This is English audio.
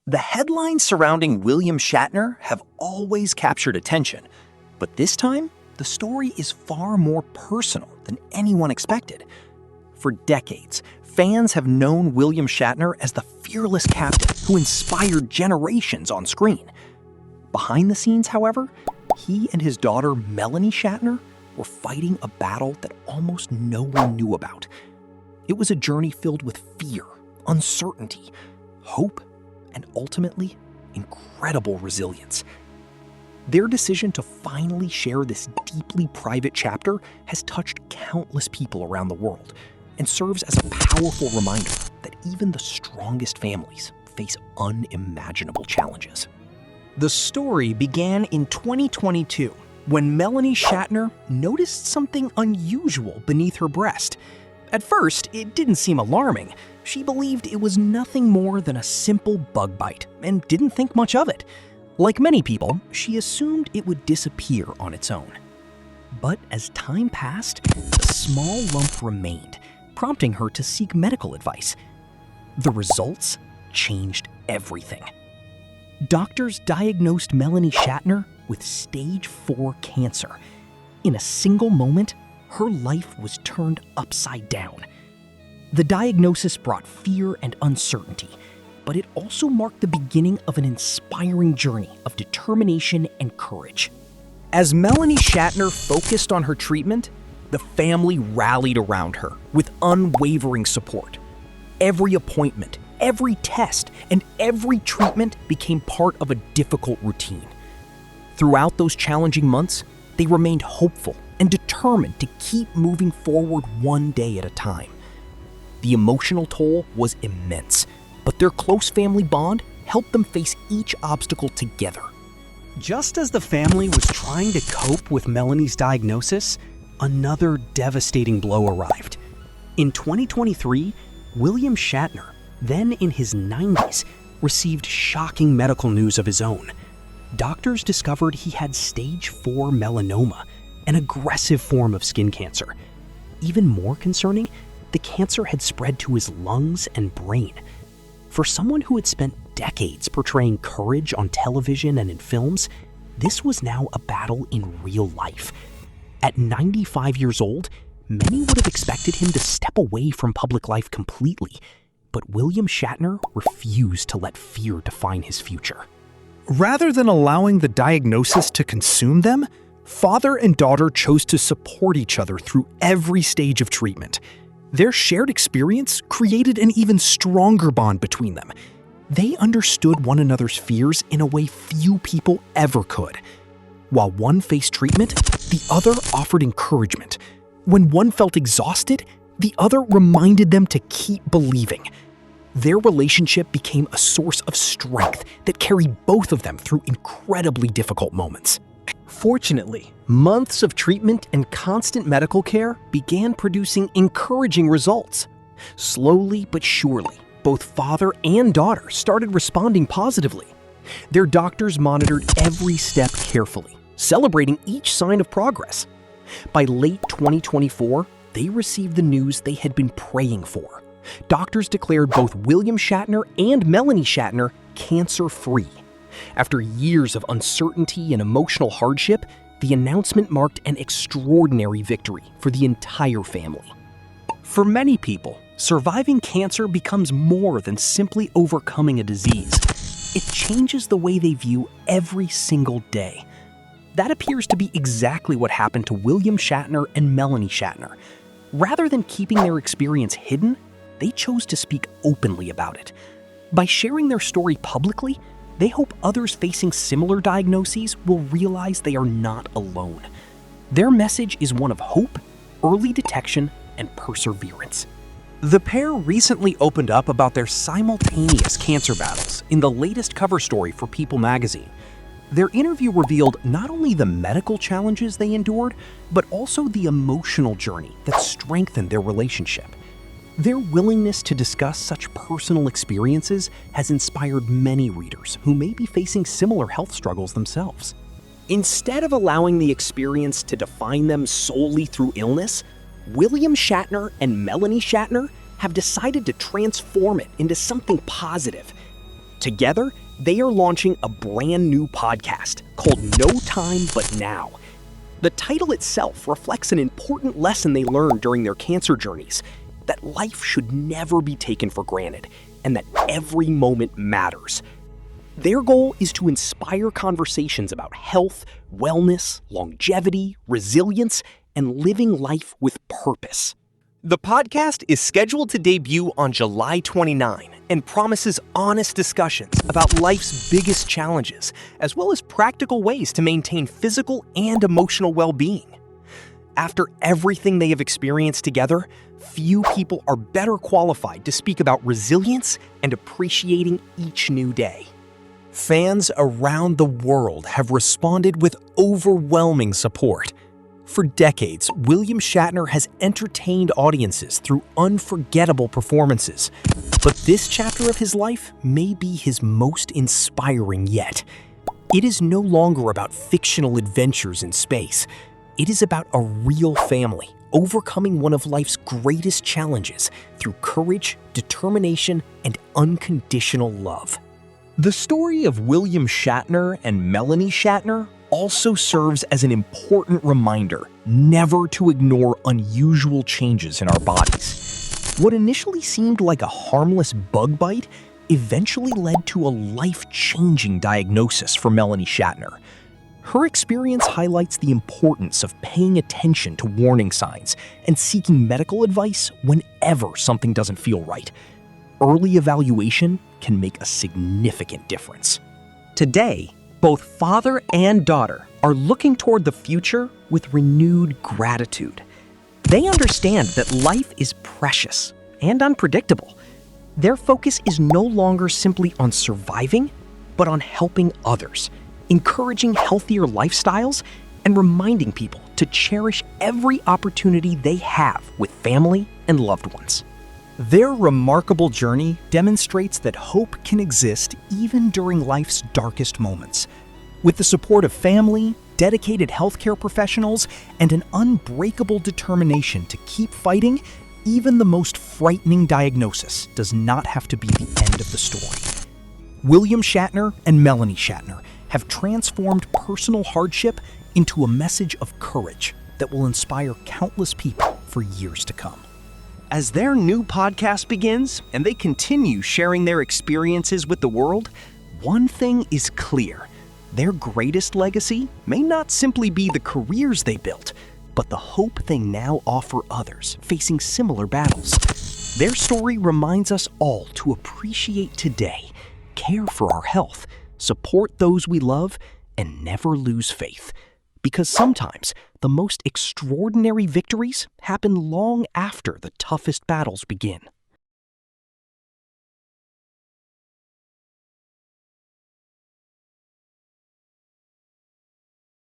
The headlines surrounding William Shatner have always captured attention, but this time, the story is far more personal than anyone expected. For decades, fans have known William Shatner as the fearless captain who inspired generations on screen. Behind the scenes, however, he and his daughter Melanie Shatner were fighting a battle that almost no one knew about. It was a journey filled with fear, uncertainty, hope, and ultimately, incredible resilience. Their decision to finally share this deeply private chapter has touched countless people around the world and serves as a powerful reminder that even the strongest families face unimaginable challenges. The story began in 2022 when Melanie Shatner noticed something unusual beneath her breast. At first, it didn't seem alarming. She believed it was nothing more than a simple bug bite and didn't think much of it. Like many people, she assumed it would disappear on its own. But as time passed, a small lump remained, prompting her to seek medical advice. The results changed everything. Doctors diagnosed Melanie Shatner with stage 4 cancer. In a single moment, her life was turned upside down. The diagnosis brought fear and uncertainty, but it also marked the beginning of an inspiring journey of determination and courage. As Melanie Shatner focused on her treatment, the family rallied around her with unwavering support. Every appointment, every test, and every treatment became part of a difficult routine. Throughout those challenging months, they remained hopeful and determined to keep moving forward one day at a time. The emotional toll was immense, but their close family bond helped them face each obstacle together. Just as the family was trying to cope with Melanie's diagnosis, another devastating blow arrived. In 2023, William Shatner, then in his 90s, received shocking medical news of his own. Doctors discovered he had stage 4 melanoma, an aggressive form of skin cancer. Even more concerning, the cancer had spread to his lungs and brain. For someone who had spent decades portraying courage on television and in films, this was now a battle in real life. At 95 years old, many would have expected him to step away from public life completely, but William Shatner refused to let fear define his future. Rather than allowing the diagnosis to consume them, father and daughter chose to support each other through every stage of treatment. Their shared experience created an even stronger bond between them. They understood one another's fears in a way few people ever could. While one faced treatment, the other offered encouragement. When one felt exhausted, the other reminded them to keep believing. Their relationship became a source of strength that carried both of them through incredibly difficult moments. Fortunately, months of treatment and constant medical care began producing encouraging results. Slowly but surely, both father and daughter started responding positively. Their doctors monitored every step carefully, celebrating each sign of progress. By late 2024, they received the news they had been praying for. Doctors declared both William Shatner and Melanie Shatner cancer-free. After years of uncertainty and emotional hardship, the announcement marked an extraordinary victory for the entire family. For many people, surviving cancer becomes more than simply overcoming a disease. It changes the way they view every single day. That appears to be exactly what happened to William Shatner and Melanie Shatner. Rather than keeping their experience hidden, they chose to speak openly about it. By sharing their story publicly, they hope others facing similar diagnoses will realize they are not alone. Their message is one of hope, early detection, and perseverance. The pair recently opened up about their simultaneous cancer battles in the latest cover story for People magazine. Their interview revealed not only the medical challenges they endured, but also the emotional journey that strengthened their relationship. Their willingness to discuss such personal experiences has inspired many readers who may be facing similar health struggles themselves. Instead of allowing the experience to define them solely through illness, William Shatner and Melanie Shatner have decided to transform it into something positive. Together, they are launching a brand new podcast called No Time But Now. The title itself reflects an important lesson they learned during their cancer journeys, that life should never be taken for granted, and that every moment matters. Their goal is to inspire conversations about health, wellness, longevity, resilience, and living life with purpose. The podcast is scheduled to debut on July 29 and promises honest discussions about life's biggest challenges, as well as practical ways to maintain physical and emotional well-being. After everything they have experienced together, few people are better qualified to speak about resilience and appreciating each new day. Fans around the world have responded with overwhelming support. For decades, William Shatner has entertained audiences through unforgettable performances. But this chapter of his life may be his most inspiring yet. It is no longer about fictional adventures in space. It is about a real family overcoming one of life's greatest challenges through courage, determination, and unconditional love. The story of William Shatner and Melanie Shatner also serves as an important reminder never to ignore unusual changes in our bodies. What initially seemed like a harmless bug bite eventually led to a life-changing diagnosis for Melanie Shatner. Her experience highlights the importance of paying attention to warning signs and seeking medical advice whenever something doesn't feel right. Early evaluation can make a significant difference. Today, both father and daughter are looking toward the future with renewed gratitude. They understand that life is precious and unpredictable. Their focus is no longer simply on surviving, but on helping others, encouraging healthier lifestyles, and reminding people to cherish every opportunity they have with family and loved ones. Their remarkable journey demonstrates that hope can exist even during life's darkest moments. With the support of family, dedicated healthcare professionals, and an unbreakable determination to keep fighting, even the most frightening diagnosis does not have to be the end of the story. William Shatner and Melanie Shatner have transformed personal hardship into a message of courage that will inspire countless people for years to come. As their new podcast begins and they continue sharing their experiences with the world, one thing is clear. Their greatest legacy may not simply be the careers they built, but the hope they now offer others facing similar battles. Their story reminds us all to appreciate today, care for our health, support those we love, and never lose faith. Because sometimes the most extraordinary victories happen long after the toughest battles begin.